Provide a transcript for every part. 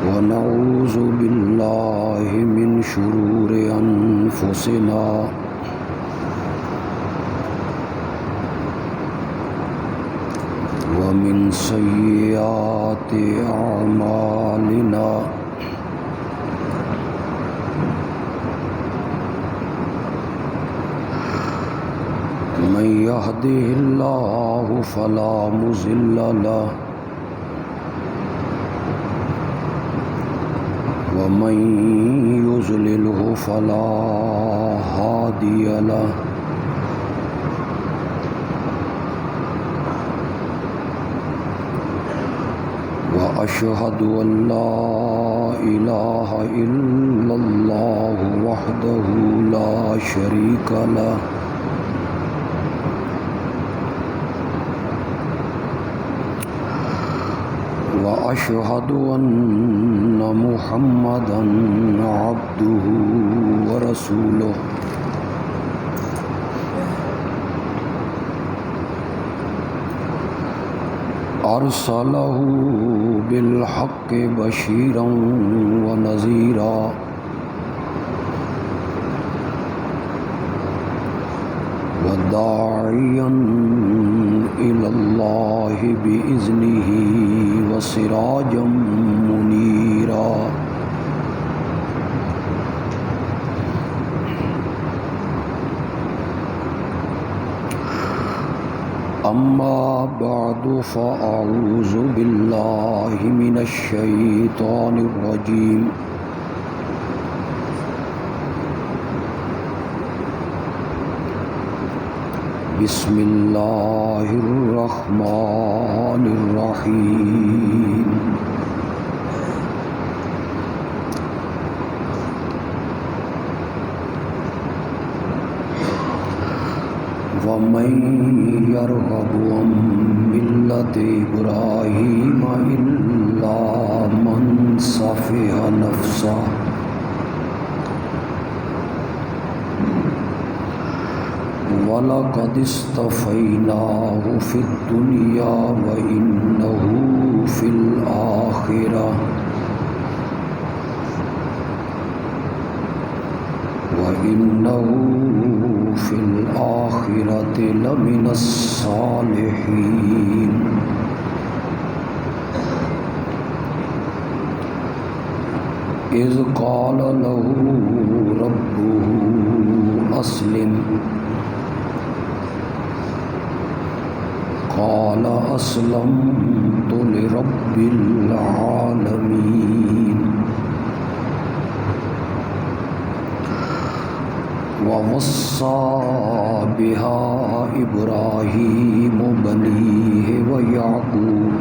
ونعوذ بالله من شرور أنفسنا ومن سيئات أعمالنا من يهده الله فلا مضل له ومن يضلله فلا هادي له وأشهد أن لا إله إلا الله وحده لا شريك له وأشهد أن محمدًا عبده ورسوله أرسله بالحق بشيرًا ونذيرًا وداعيًا إلى الله بإذنه وسراجا منيرا أما بعد فأعوذ بالله من الشيطان الرجيم بسم الله الرحمن الرحيم ومن يرغب عن ملة إبراهيم إلا من سفه نفسه وَلَقَدِ اصْطَفَيْنَاهُ فِي الدُّنْيَا وَإِنَّهُ فِي الْآخِرَةِ لَمِنَ الصَّالِحِينَ إِذْ قَالَ لَهُ رَبُّهُ أَسْلِمْ قال أسلمت لرب العالمين ووصى بها إبراهيم بنيه ويعقوب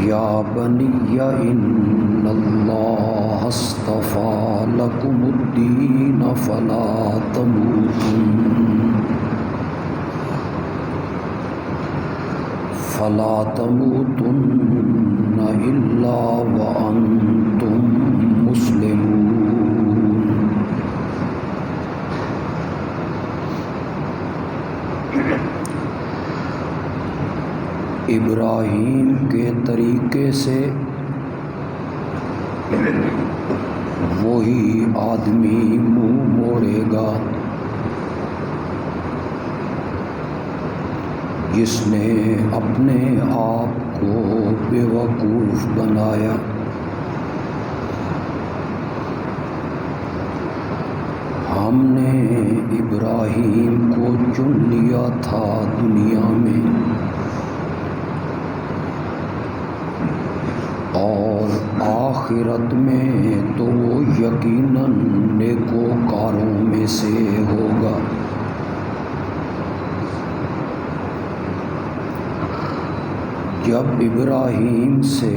يا بني إن الله اصطفى لكم الدين فلا تموتن إلا وأنتم مسلمون ابراہیم کے طریقے سے وہی آدمی منہ موڑے گا جس نے اپنے آپ کو بے وقوف بنایا۔ ہم نے ابراہیم کو چن لیا تھا دنیا میں، اور آخرت میں تو وہ یقیناً نیکوکاروں میں سے ہوگا۔ جب ابراہیم سے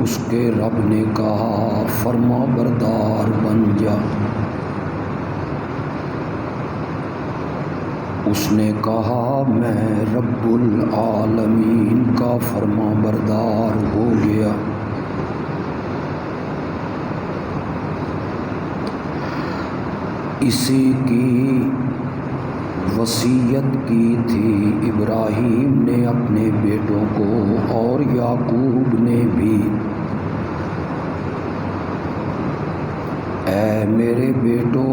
اس کے رب نے کہا فرما بردار بن جا، اس نے کہا میں رب العالمین کا فرما بردار ہو گیا۔ اسی کی وصیت کی تھی ابراہیم نے اپنے بیٹوں کو اور یعقوب نے بھی، اے میرے بیٹو،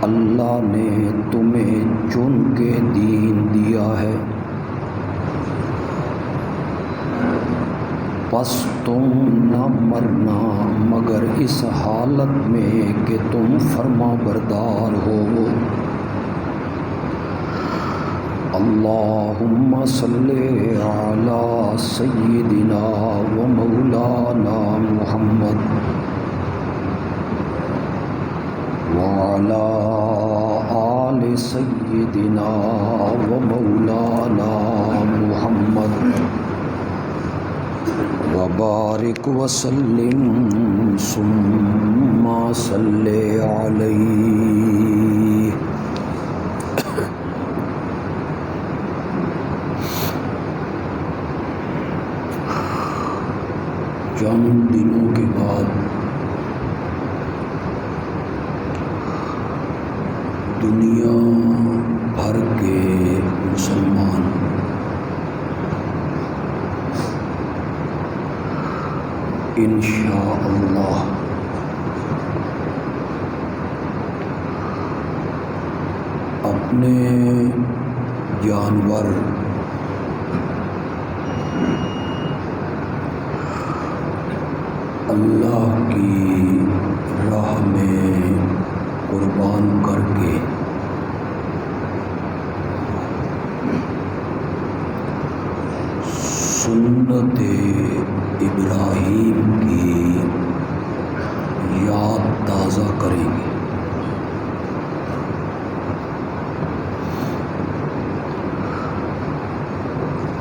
اللہ نے تمہیں چن کے دین دیا ہے، پس تم نہ مرنا مگر اس حالت میں کہ تم فرما بردار ہو۔ اللہم صلی علی سیدنا و مولانا محمد وعلی آل سیدنا و مولانا محمد وبارک وسلم ثم صلی علیہ۔ چند دنوں کے بعد دنیا بھر کے مسلمان انشاءاللہ اپنے جانور اللہ کی راہ میں قربان کر کے سنت ابراہیم کی یاد تازہ کریں گے۔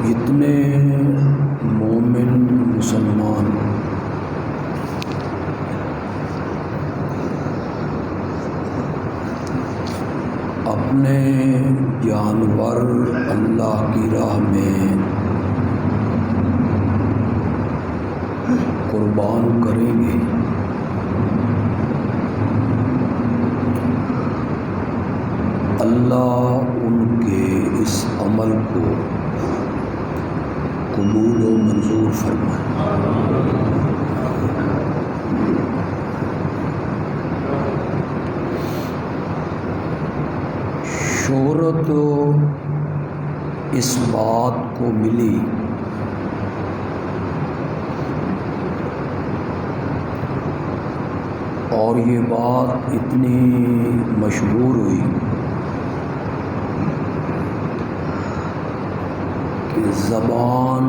جتنے مومن مسلمان اپنے جانور اللہ کی راہ میں قربان کریں گے، اللہ ان کے اس عمل کو قبول و منظور فرمائے۔ شہرت اس بات کو ملی اور یہ بات اتنی مشہور ہوئی کہ زبان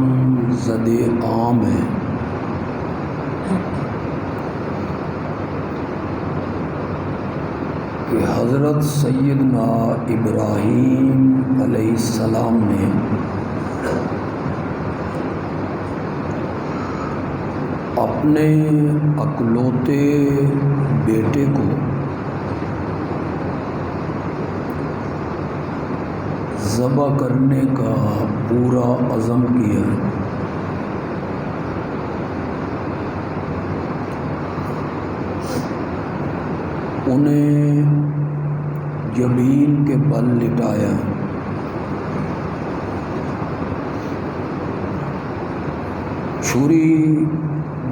زد عام ہے، کہ حضرت سیدنا ابراہیم علیہ السلام نے اپنے اکلوتے بیٹے کو ذبح کرنے کا پورا عزم کیا۔ انہیں جبین کے بل لٹایا، چھری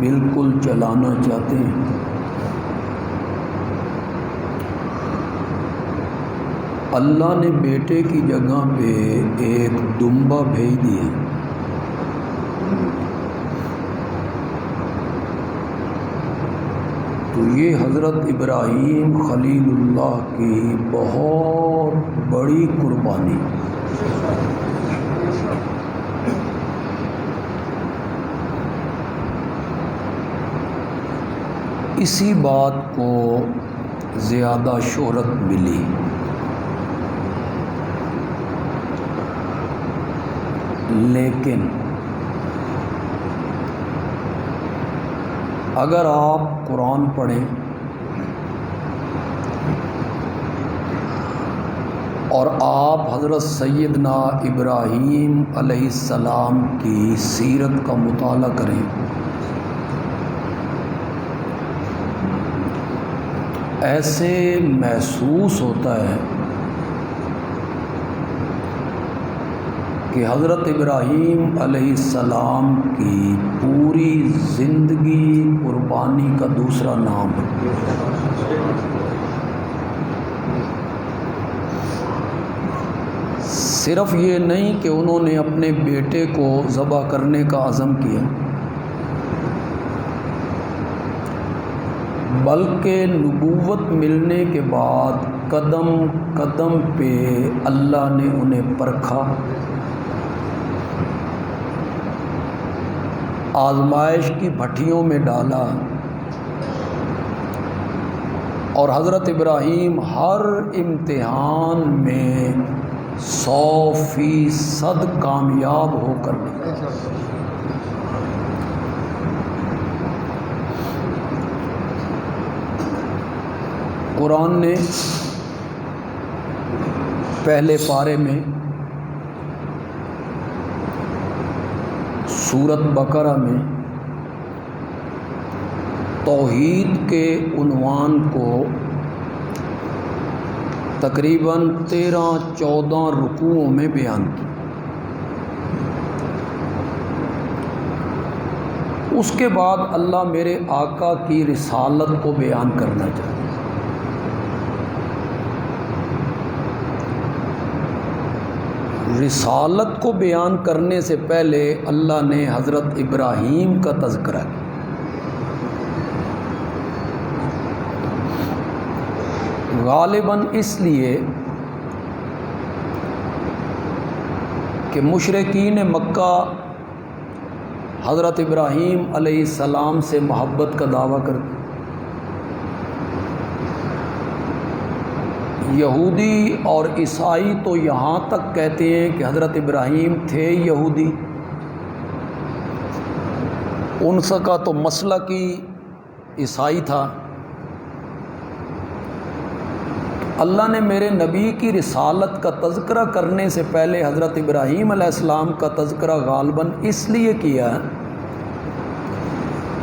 بالکل چلانا چاہتے ہیں، اللہ نے بیٹے کی جگہ پہ ایک دمبا بھیج دیا۔ تو یہ حضرت ابراہیم خلیل اللہ کی بہت بڑی قربانی، اسی بات کو زیادہ شہرت ملی۔ لیکن اگر آپ قرآن پڑھیں اور آپ حضرت سیدنا ابراہیم علیہ السلام کی سیرت کا مطالعہ کریں ایسے محسوس ہوتا ہے کہ حضرت ابراہیم علیہ السلام کی پوری زندگی قربانی کا دوسرا نام ہے۔ صرف یہ نہیں کہ انہوں نے اپنے بیٹے کو ذبح کرنے کا عزم کیا، بلکہ نبوت ملنے کے بعد قدم قدم پہ اللہ نے انہیں پرکھا، آزمائش کی بھٹیوں میں ڈالا، اور حضرت ابراہیم ہر امتحان میں 100% کامیاب ہو کر نکلے۔ قرآن نے پہلے پارے میں سورۃ بقرہ میں توحید کے عنوان کو تقریباً 13-14 رکوعوں میں بیان کی۔ اس کے بعد اللہ میرے آقا کی رسالت کو بیان کرنا چاہتا ہے۔ رسالت کو بیان کرنے سے پہلے اللہ نے حضرت ابراہیم کا تذکرہ کیا۔ غالباً اس لیے کہ مشرکین مکہ حضرت ابراہیم علیہ السلام سے محبت کا دعویٰ کرتے، یہودی اور عیسائی تو یہاں تک کہتے ہیں کہ حضرت ابراہیم تھے یہودی، ان کا تو مسلک ہی عیسائی تھا۔ اللہ نے میرے نبی کی رسالت کا تذکرہ کرنے سے پہلے حضرت ابراہیم علیہ السلام کا تذکرہ غالباً اس لیے کیا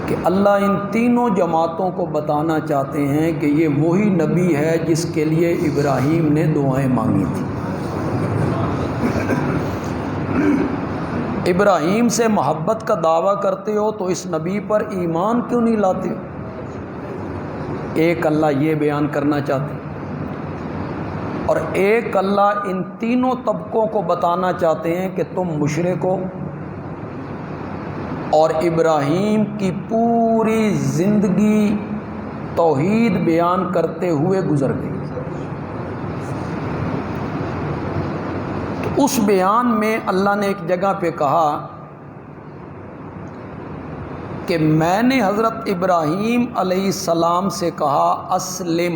کہ اللہ ان تینوں جماعتوں کو بتانا چاہتے ہیں کہ یہ وہی نبی ہے جس کے لیے ابراہیم نے دعائیں مانگی تھیں۔ ابراہیم سے محبت کا دعویٰ کرتے ہو تو اس نبی پر ایمان کیوں نہیں لاتے؟ ایک اللہ یہ بیان کرنا چاہتے ہیں، اور ایک اللہ ان تینوں طبقوں کو بتانا چاہتے ہیں کہ تم مشرک ہو اور ابراہیم کی پوری زندگی توحید بیان کرتے ہوئے گزر گئی۔ تو اس بیان میں اللہ نے ایک جگہ پہ کہا کہ میں نے حضرت ابراہیم علیہ السلام سے کہا اسلم،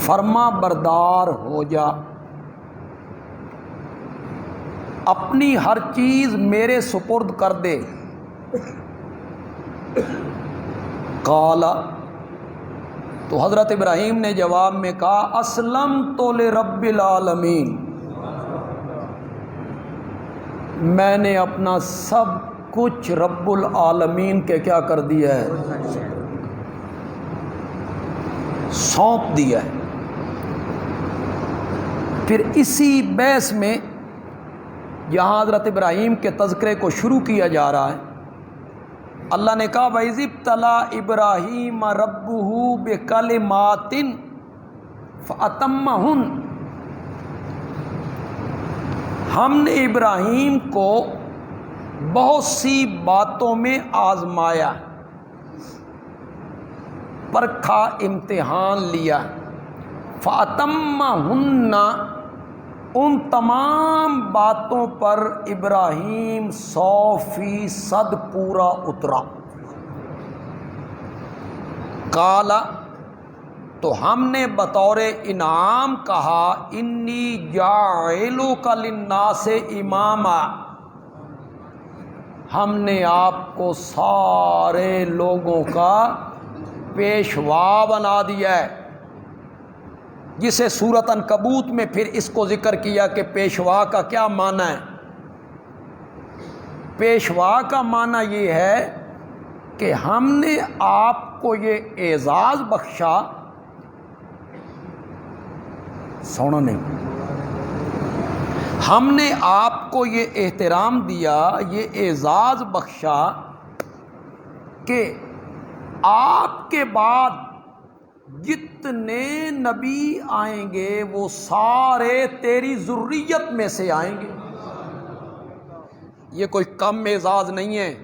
فرما بردار ہو جا، اپنی ہر چیز میرے سپرد کر دے۔ قال، تو حضرت ابراہیم نے جواب میں کہا اسلمت لرب العالمین، میں نے اپنا سب کچھ رب العالمین کے کیا کر دیا ہے، سونپ دیا ہے۔ پھر اسی بحث میں یہاں حضرت ابراہیم کے تذکرے کو شروع کیا جا رہا ہے۔ اللہ نے کہا وَإِذِ ابْتَلَىٰ إِبْرَاهِيمَ رَبُّهُ بِكَلِمَاتٍ فَأَتَمَّهُنَّ، ہم نے ابراہیم کو بہت سی باتوں میں آزمایا، پرکھا، امتحان لیا۔ فَأَتَمَّهُنَّ، ان تمام باتوں پر ابراہیم 100% پورا اترا۔ قال، تو ہم نے بطور انعام کہا انی جاعلک للناس اماما، ہم نے آپ کو سارے لوگوں کا پیشوا بنا دیا ہے، جسے سورۃ عنکبوت میں پھر اس کو ذکر کیا کہ پیشوا کا کیا معنی ہے۔ پیشوا کا معنی یہ ہے کہ ہم نے آپ کو یہ اعزاز بخشا، سونا نہیں، ہم نے آپ کو یہ احترام دیا، یہ اعزاز بخشا کہ آپ کے بعد جتنے نبی آئیں گے وہ سارے تیری ذریت میں سے آئیں گے۔ یہ کوئی کم اعزاز نہیں ہے،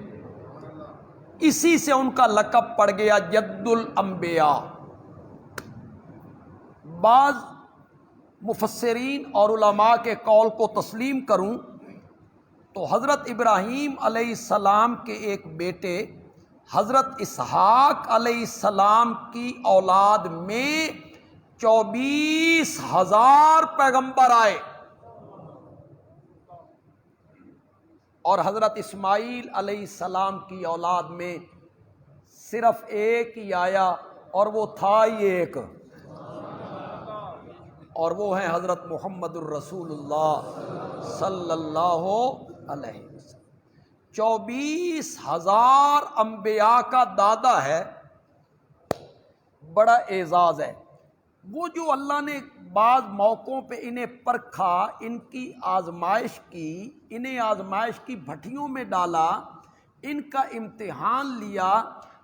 اسی سے ان کا لقب پڑ گیا جد الانبیاء۔ بعض مفسرین اور علماء کے قول کو تسلیم کروں تو حضرت ابراہیم علیہ السلام کے ایک بیٹے حضرت اسحاق علیہ السلام کی اولاد میں 24,000 پیغمبر آئے، اور حضرت اسماعیل علیہ السلام کی اولاد میں صرف ایک ہی آیا، اور وہ تھا ہی ایک، اور وہ ہیں حضرت محمد الرسول اللہ صلی اللہ علیہ وسلم۔ 24,000 انبیاء کا دادا ہے، بڑا اعزاز ہے۔ وہ جو اللہ نے بعض موقعوں پہ انہیں پرکھا، ان کی آزمائش کی، انہیں آزمائش کی بھٹیوں میں ڈالا، ان کا امتحان لیا،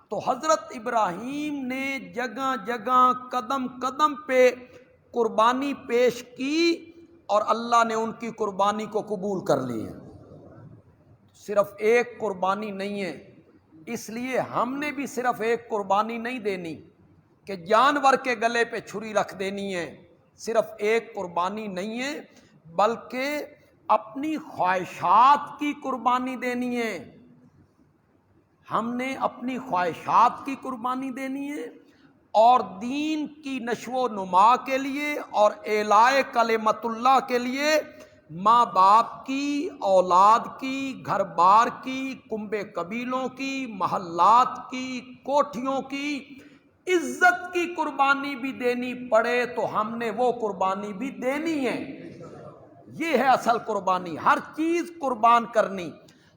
تو حضرت ابراہیم نے جگہ جگہ قدم قدم پہ قربانی پیش کی، اور اللہ نے ان کی قربانی کو قبول کر لی ہے۔ صرف ایک قربانی نہیں ہے، اس لیے ہم نے بھی صرف ایک قربانی نہیں دینی کہ جانور کے گلے پہ چھری رکھ دینی ہے، صرف ایک قربانی نہیں ہے، بلکہ اپنی خواہشات کی قربانی دینی ہے۔ ہم نے اپنی خواہشات کی قربانی دینی ہے، اور دین کی نشو و نما کے لیے اور اعلاء کلمت اللہ کے لیے ماں باپ کی، اولاد کی، گھر بار کی، کنبے قبیلوں کی، محلات کی، کوٹھیوں کی، عزت کی قربانی بھی دینی پڑے تو ہم نے وہ قربانی بھی دینی ہے۔ یہ ہے اصل قربانی، ہر چیز قربان کرنی۔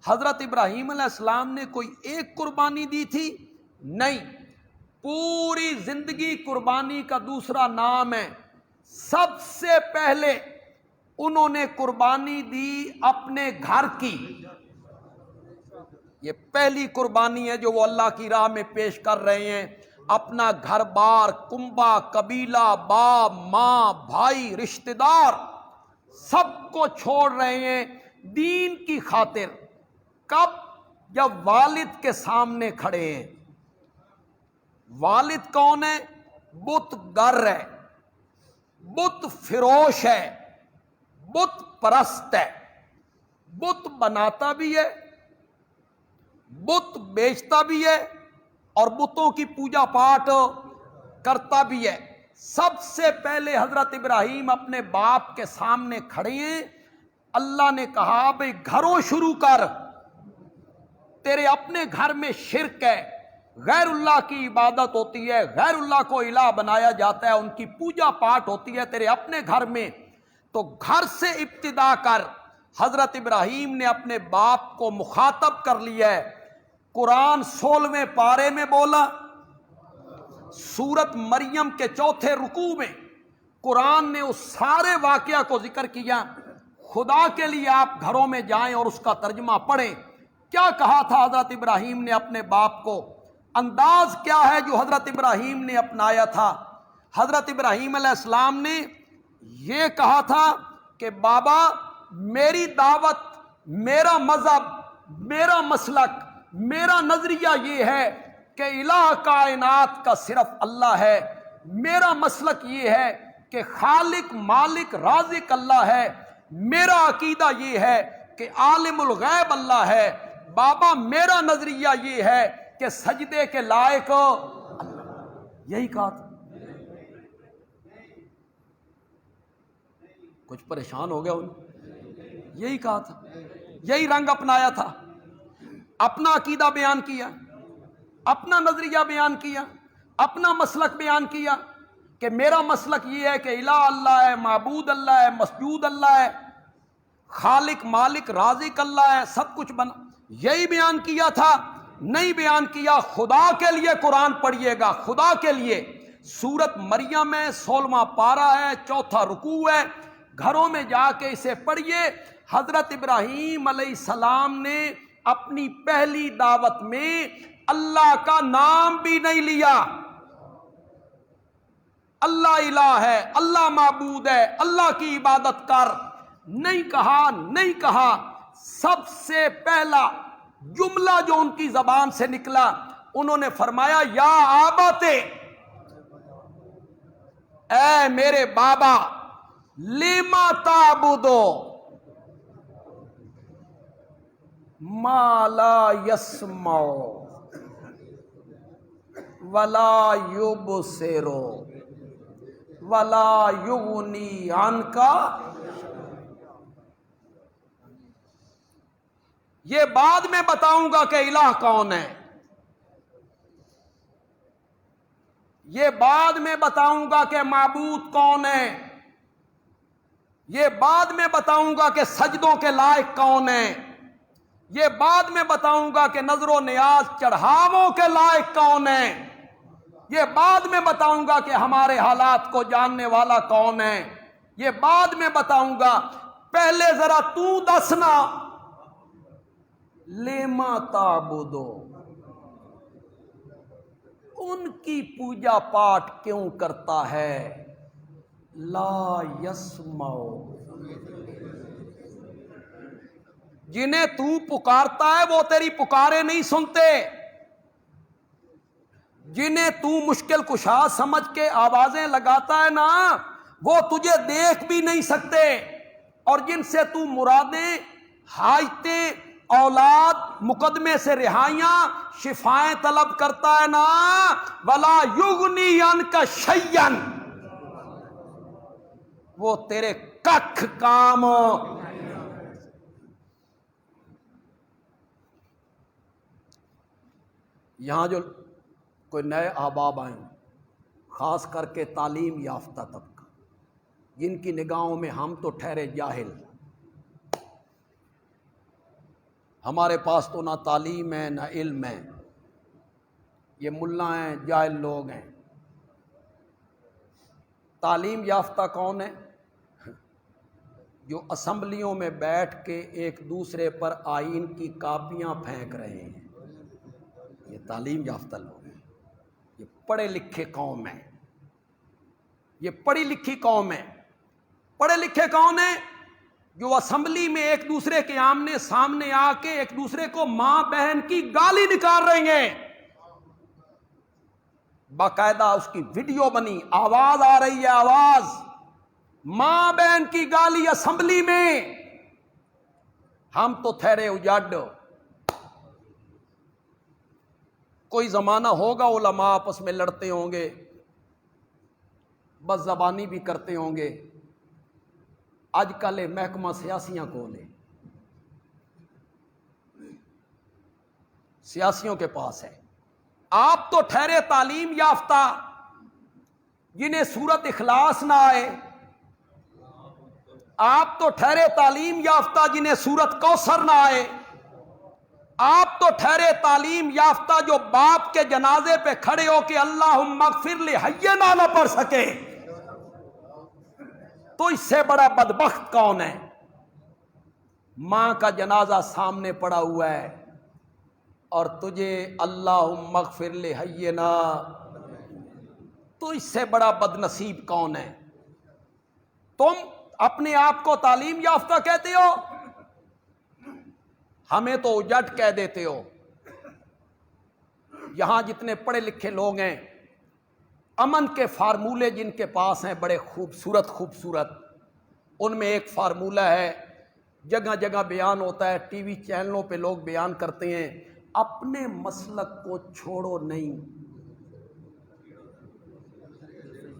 حضرت ابراہیم علیہ السلام نے کوئی ایک قربانی دی تھی؟ نہیں، پوری زندگی قربانی کا دوسرا نام ہے۔ سب سے پہلے انہوں نے قربانی دی اپنے گھر کی، یہ پہلی قربانی ہے جو وہ اللہ کی راہ میں پیش کر رہے ہیں۔ اپنا گھر بار، کنبہ قبیلہ، باپ ماں بھائی رشتہ دار سب کو چھوڑ رہے ہیں دین کی خاطر۔ کب؟ جب والد کے سامنے کھڑے ہیں۔ والد کون ہے؟ بت گر ہے، بت فروش ہے، بت پرست ہے، بت بناتا بھی ہے، بت بیچتا بھی ہے، اور بتوں کی پوجا پاٹ کرتا بھی ہے۔ سب سے پہلے حضرت ابراہیم اپنے باپ کے سامنے کھڑے ہیں۔ اللہ نے کہا بھئی گھروں شروع کر، تیرے اپنے گھر میں شرک ہے، غیر اللہ کی عبادت ہوتی ہے، غیر اللہ کو الہ بنایا جاتا ہے، ان کی پوجا پاٹ ہوتی ہے تیرے اپنے گھر میں، تو گھر سے ابتدا کر۔ حضرت ابراہیم نے اپنے باپ کو مخاطب کر لیا ہے۔ قرآن 16ویں پارے میں بولا، سورت مریم کے 4تھے رکوع میں قرآن نے اس سارے واقعہ کو ذکر کیا۔ خدا کے لیے آپ گھروں میں جائیں اور اس کا ترجمہ پڑھیں۔ کیا کہا تھا حضرت ابراہیم نے اپنے باپ کو؟ انداز کیا ہے جو حضرت ابراہیم نے اپنایا تھا؟ حضرت ابراہیم علیہ السلام نے یہ کہا تھا کہ بابا میری دعوت، میرا مذہب، میرا مسلک، میرا نظریہ یہ ہے کہ الہ کائنات کا صرف اللہ ہے۔ میرا مسلک یہ ہے کہ خالق مالک رازق اللہ ہے۔ میرا عقیدہ یہ ہے کہ عالم الغیب اللہ ہے۔ بابا میرا نظریہ یہ ہے کہ سجدے کے لائق اللہ۔ یہی کہا تھا۔ کچھ پریشان ہو گیا انہیں؟ یہی کہا تھا، یہی رنگ اپنایا تھا، اپنا عقیدہ بیان کیا، اپنا نظریہ بیان کیا، اپنا مسلک بیان کیا کہ میرا مسلک یہ ہے کہ الہ اللہ ہے، معبود اللہ ہے، مسجود اللہ ہے، خالق مالک رازق اللہ ہے، سب کچھ بنا۔ یہی بیان کیا تھا نہیں بیان کیا، خدا کے لیے قرآن پڑھیے گا، خدا کے لیے۔ سورت مریم ہے، 16واں پارہ ہے، 4تھا رکوع ہے، گھروں میں جا کے اسے پڑھیے۔ حضرت ابراہیم علیہ السلام نے اپنی پہلی دعوت میں اللہ کا نام بھی نہیں لیا۔ اللہ الہ ہے، اللہ معبود ہے، اللہ کی عبادت کر، نہیں کہا۔ سب سے پہلا جملہ جو ان کی زبان سے نکلا، انہوں نے فرمایا یا آباتے، اے میرے بابا، لما تعبدو ما لا یسمع ولا یبصر ولا یغنی عنک، یہ بعد میں بتاؤں گا کہ الہ کون ہے، یہ بعد میں بتاؤں گا کہ معبود کون ہے، یہ بعد میں بتاؤں گا کہ سجدوں کے لائق کون ہے، یہ بعد میں بتاؤں گا کہ نظر و نیاز چڑھاووں کے لائق کون ہے، یہ بعد میں بتاؤں گا کہ ہمارے حالات کو جاننے والا کون ہے، یہ بعد میں بتاؤں گا۔ پہلے ذرا تو دسنا، لما تعبدو، ان کی پوجا پاٹ کیوں کرتا ہے، لا یسمع، جنہیں تو پکارتا ہے وہ تیری پکارے نہیں سنتے، جنہیں تو مشکل کشا سمجھ کے آوازیں لگاتا ہے نا، وہ تجھے دیکھ بھی نہیں سکتے، اور جن سے تو مرادیں، حاجتیں، اولاد، مقدمے سے رہائیاں، شفائیں طلب کرتا ہے نا، ولا یغنی عنک شیئا، وہ تیرے ککھ کام۔ یہاں جو کوئی نئے احباب آئیں، خاص کر کے تعلیم یافتہ طبقہ، جن کی نگاہوں میں ہم تو ٹھہرے جاہل، ہمارے پاس تو نہ تعلیم ہے نہ علم ہے، یہ ملا ہیں، جاہل لوگ ہیں۔ تعلیم یافتہ کون ہے؟ جو اسمبلیوں میں بیٹھ کے ایک دوسرے پر آئین کی کاپیاں پھینک رہے ہیں، یہ تعلیم یافتہ لوگ ہیں، یہ پڑھے لکھے قوم ہے، یہ پڑھی لکھی قوم ہے۔ پڑھے لکھے کون ہیں؟ جو اسمبلی میں ایک دوسرے کے آمنے سامنے آ کے ایک دوسرے کو ماں بہن کی گالی نکال رہے ہیں، باقاعدہ اس کی ویڈیو بنی، آواز آ رہی ہے، آواز، ماں بہن کی گالی اسمبلی میں۔ ہم تو ٹھہرے اجاڈ۔ کوئی زمانہ ہوگا علماء آپس میں لڑتے ہوں گے، بس زبانی بھی کرتے ہوں گے، آج کل محکمہ سیاسیاں کو لے، سیاسیوں کے پاس ہے۔ آپ تو ٹھہرے تعلیم یافتہ، جنہیں سورت اخلاص نہ آئے، آپ تو ٹھہرے تعلیم یافتہ جنہیں سورت کوثر نہ آئے، آپ تو ٹھہرے تعلیم یافتہ جو باپ کے جنازے پہ کھڑے ہو کے اللہم اغفر لحینا نہ پڑھ سکے، تو اس سے بڑا بدبخت کون ہے؟ ماں کا جنازہ سامنے پڑا ہوا ہے اور تجھے اللہم اغفر لحینا، تو اس سے بڑا بد نصیب کون ہے؟ تم اپنے آپ کو تعلیم یافتہ کہتے ہو، ہمیں تو اجٹ کہہ دیتے ہو۔ یہاں جتنے پڑھے لکھے لوگ ہیں، امن کے فارمولے جن کے پاس ہیں بڑے خوبصورت، ان میں ایک فارمولہ ہے، جگہ جگہ بیان ہوتا ہے، ٹی وی چینلوں پہ لوگ بیان کرتے ہیں، اپنے مسلک کو چھوڑو نہیں۔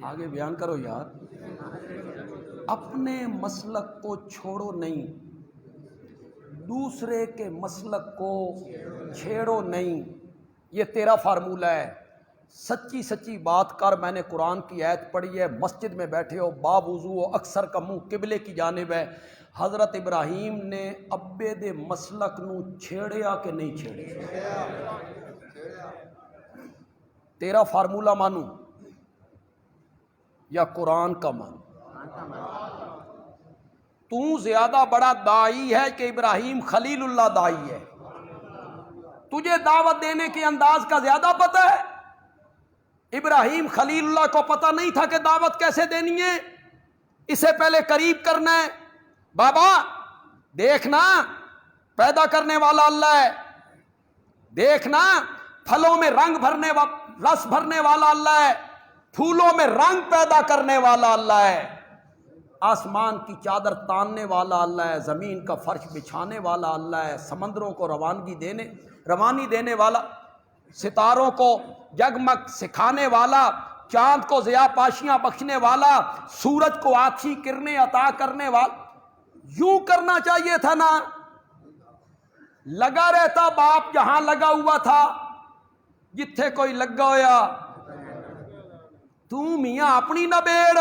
آگے بیان کرو یار، اپنے مسلک کو چھوڑو نہیں، دوسرے کے مسلک کو چھیڑو نہیں، یہ تیرا فارمولہ ہے۔ سچی سچی بات کر، میں نے قرآن کی آیت پڑھی ہے، مسجد میں بیٹھے ہو، باب وضو ہو، اکثر کا منہ قبلے کی جانب ہے، حضرت ابراہیم نے ابے دے مسلک نو چھیڑیا کہ نہیں چھیڑیا؟ تیرا فارمولہ مانوں یا قرآن کا مانوں؟ تو زیادہ بڑا داعی ہے کہ ابراہیم خلیل اللہ داعی ہے؟ تجھے دعوت دینے کے انداز کا زیادہ پتہ ہے؟ ابراہیم خلیل اللہ کو پتہ نہیں تھا کہ دعوت کیسے دینی ہے؟ اسے پہلے قریب کرنا ہے۔ بابا دیکھنا پیدا کرنے والا اللہ ہے، دیکھنا پھلوں میں رنگ رس بھرنے والا اللہ ہے، پھولوں میں رنگ پیدا کرنے والا اللہ ہے، آسمان کی چادر تاننے والا اللہ ہے، زمین کا فرش بچھانے والا اللہ ہے، سمندروں کو روانی دینے والا، ستاروں کو جگمگ سکھانے والا، چاند کو ضیاء پاشیاں بخشنے والا، سورج کو آتشی کرنیں عطا کرنے والا۔ یوں کرنا چاہیے تھا نا، لگا رہتا باپ جہاں لگا ہوا تھا، جتھے کوئی لگا ہویا تو میاں اپنی نہ بیڑ،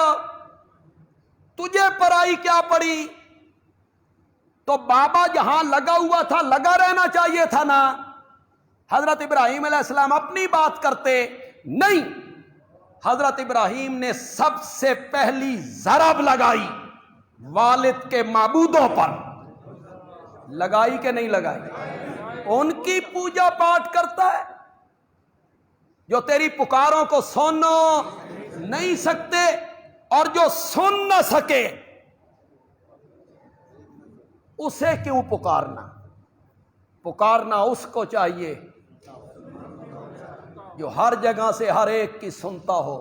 تجھے پرائی کیا پڑی؟ تو بابا جہاں لگا ہوا تھا لگا رہنا چاہیے تھا نا۔ حضرت ابراہیم علیہ السلام اپنی بات کرتے نہیں، حضرت ابراہیم نے سب سے پہلی ضرب لگائی والد کے معبودوں پر، لگائی کہ نہیں لگائی؟ ان کی پوجا پاٹ کرتا ہے جو تیری پکاروں کو سن نہیں سکتے، اور جو سن نہ سکے اسے کیوں پکارنا؟ پکارنا اس کو چاہیے جو ہر جگہ سے ہر ایک کی سنتا ہو،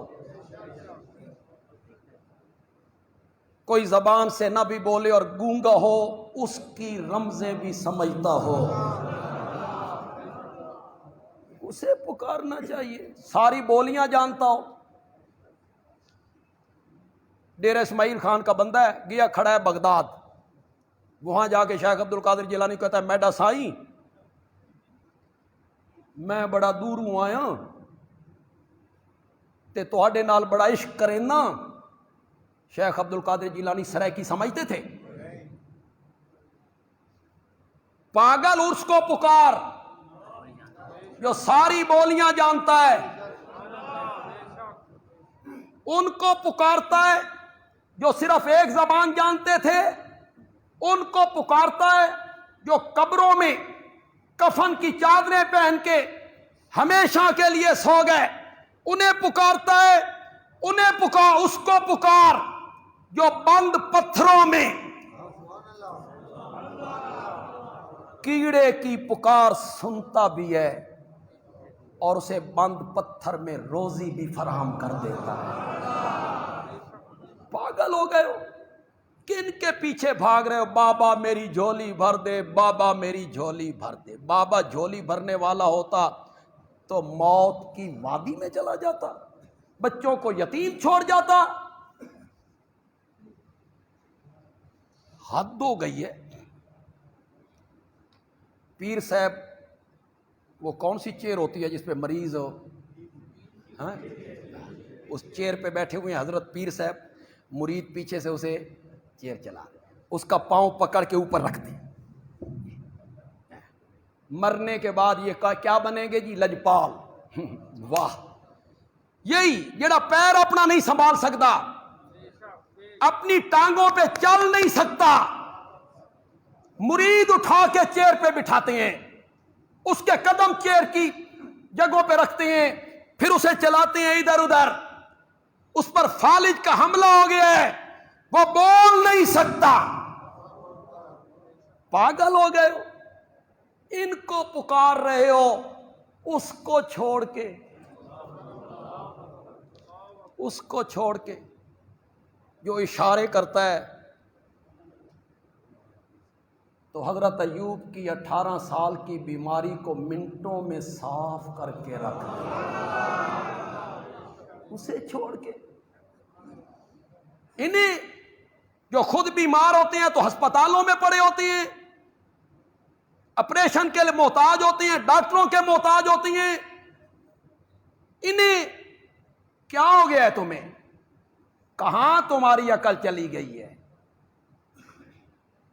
کوئی زبان سے نہ بھی بولے اور گونگا ہو اس کی رمزیں بھی سمجھتا ہو، اسے پکارنا چاہیے۔ ساری بولیاں جانتا ہو، ڈیرہ اسماعیل خان کا بندہ ہے، گیا کھڑا ہے بغداد، وہاں جا کے شیخ عبد القادر جیلانی کہتا ہے میڈا سائیں میں بڑا دور ہوں آیا تے تواڈے نال بڑا عشق کرینا۔ شیخ عبد القادر جیلانی سرائکی سمجھتے تھے؟ پاگل اس کو پکار جو ساری بولیاں جانتا ہے، ان کو پکارتا ہے جو صرف ایک زبان جانتے تھے، ان کو پکارتا ہے جو قبروں میں کفن کی چادریں پہن کے ہمیشہ کے لیے سو گئے، انہیں پکارتا ہے، اس کو پکار جو بند پتھروں میں کیڑے کی پکار سنتا بھی ہے اور اسے بند پتھر میں روزی بھی فراہم کر دیتا ہے۔ پاگل ہو گئے ہو، کن کے پیچھے بھاگ رہے ہو؟ بابا میری جھولی بھر دے، بابا میری جھولی بھر دے۔ بابا جھولی بھرنے والا ہوتا تو موت کی وادی میں چلا جاتا، بچوں کو یتیم چھوڑ جاتا۔ حد ہو گئی ہے۔ پیر صاحب، وہ کون سی چیئر ہوتی ہے جس پہ مریض ہو، ہاں اس چیئر پہ بیٹھے ہوئے ہیں حضرت پیر صاحب، مرید پیچھے سے اسے چیئر چلا دے، اس کا پاؤں پکڑ کے اوپر رکھ دے۔ مرنے کے بعد یہ کیا بنیں گے جی؟ لجپال۔ واہ، یہی جڑا پیر اپنا نہیں سنبھال سکتا، اپنی ٹانگوں پہ چل نہیں سکتا، مرید اٹھا کے چیئر پہ بٹھاتے ہیں، اس کے قدم چیئر کی جگہوں پہ رکھتے ہیں، پھر اسے چلاتے ہیں ادھر ادھر، اس پر فالج کا حملہ ہو گیا ہے، وہ بول نہیں سکتا۔ پاگل ہو گئے ہو، ان کو پکار رہے ہو، اس کو چھوڑ کے جو اشارے کرتا ہے۔ تو حضرت ایوب کی 18 سال کی بیماری کو منٹوں میں صاف کر کے رکھ دیا، اسے چھوڑ کے۔ انہیں جو خود بیمار ہوتے ہیں تو ہسپتالوں میں پڑے ہوتے ہیں، آپریشن کے لیے محتاج ہوتے ہیں، ڈاکٹروں کے محتاج ہوتی ہیں، انہیں کیا ہو گیا ہے؟ تمہیں، کہاں تمہاری عقل چلی گئی ہے؟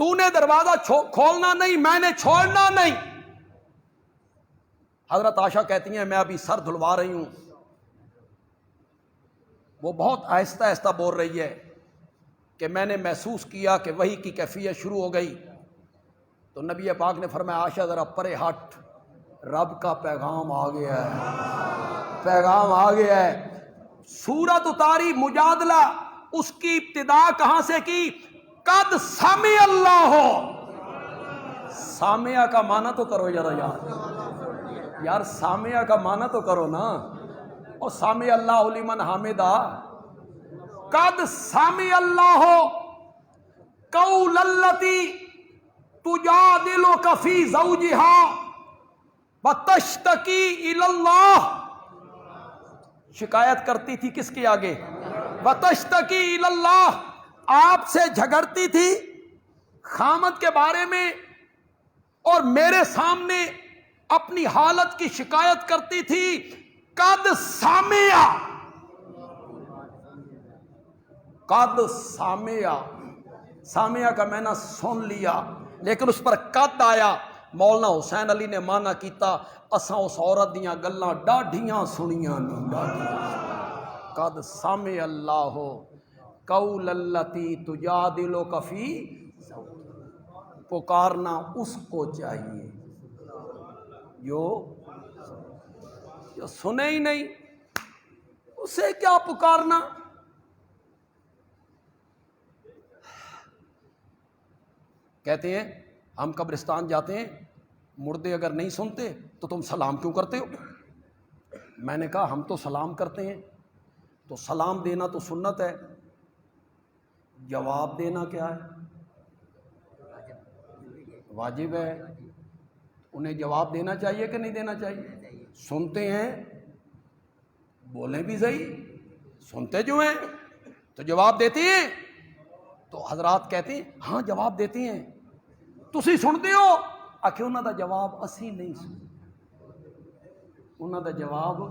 تو نے دروازہ کھولنا نہیں، میں نے چھوڑنا نہیں۔ حضرت عائشہ کہتی ہیں میں ابھی سر دھلوا رہی ہوں، وہ بہت آہستہ آہستہ بول رہی ہے کہ میں نے محسوس کیا کہ وحی کی کیفیت شروع ہو گئی۔ تو نبی پاک نے فرمایا عائشہ ذرا پرے ہٹ، رب کا پیغام آ گیا ہے، پیغام آ گیا ہے۔ سورت اتاری مجادلہ، اس کی ابتدا کہاں سے کی؟ قد سمع اللہ ہو۔ سامعہ کا معنی تو کرو ذرا یار سامعہ کا معنی تو کرو نا، اور سامع اللہ لمن حامدہ۔ قد سمع اللہ قول التی تجادلک فی زوجہا وتشتکی الی اللہ، شکایت کرتی تھی کس کے آگے؟ وتشتکی الی اللہ، آپ سے جھگڑتی تھی خامد کے بارے میں، اور میرے سامنے اپنی حالت کی شکایت کرتی تھی۔ قد سامع، قد سامع، سامع کا میں نے سن لیا، لیکن اس پر قد آیا۔ مولانا حسین علی نے مانا کیتا اساں اس عورت دیاں گلاں ڈاڈھیاں سنیاں نہیں، ڈاڈھیاں۔ قد سامع اللہ قول التی تجادلک فی، پکارنا اس کو چاہیے جو سنے ہی نہیں، اسے کیا پکارنا۔ کہتے ہیں ہم قبرستان جاتے ہیں، مردے اگر نہیں سنتے تو تم سلام کیوں کرتے ہو؟ میں نے کہا ہم تو سلام کرتے ہیں، تو سلام دینا تو سنت ہے، جواب دینا کیا ہے؟ واجب ہے۔ انہیں جواب دینا چاہیے کہ نہیں دینا چاہیے؟ سنتے ہیں، بولیں بھی صحیح، سنتے جو ہیں تو جواب دیتے ہیں۔ تو حضرات کہتے ہیں ہاں جواب دیتے ہیں، تسی سنتے ہو؟ آخر انہوں دا جواب اسی نہیں سنتے، انہوں دا جواب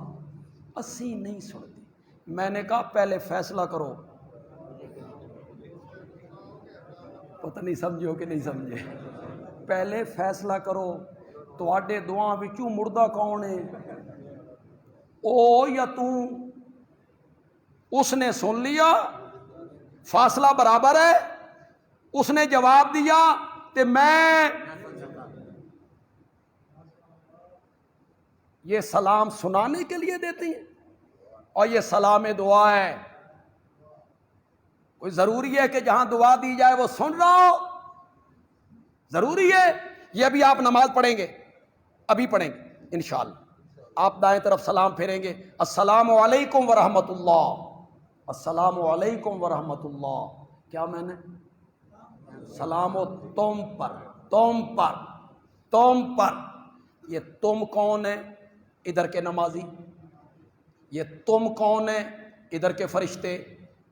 اسی نہیں سنتے۔ میں نے کہا پہلے فیصلہ کرو، پتہ نہیں سمجھو کہ نہیں سمجھے، پہلے فیصلہ کرو تواڈے دعاں وچوں مردہ کون ہے، او یا تو؟ اس نے سن لیا، فاصلہ برابر ہے، اس نے جواب دیا تے میں یہ سلام سنانے کے لیے دیتے ہیں، اور یہ سلام دعا ہے۔ کوئی ضروری ہے کہ جہاں دعا دی جائے وہ سن رہا ہو؟ ضروری ہے؟ یہ ابھی آپ نماز پڑھیں گے، ابھی پڑھیں گے انشاءاللہ، آپ دائیں طرف سلام پھیریں گے، السلام علیکم ورحمۃ اللہ، السلام علیکم ورحمۃ اللہ۔ کیا میں نے سلام و تم پر، تم پر، تم پر، یہ تم کون ہے؟ ادھر کے نمازی۔ یہ تم کون ہے؟ ادھر کے فرشتے۔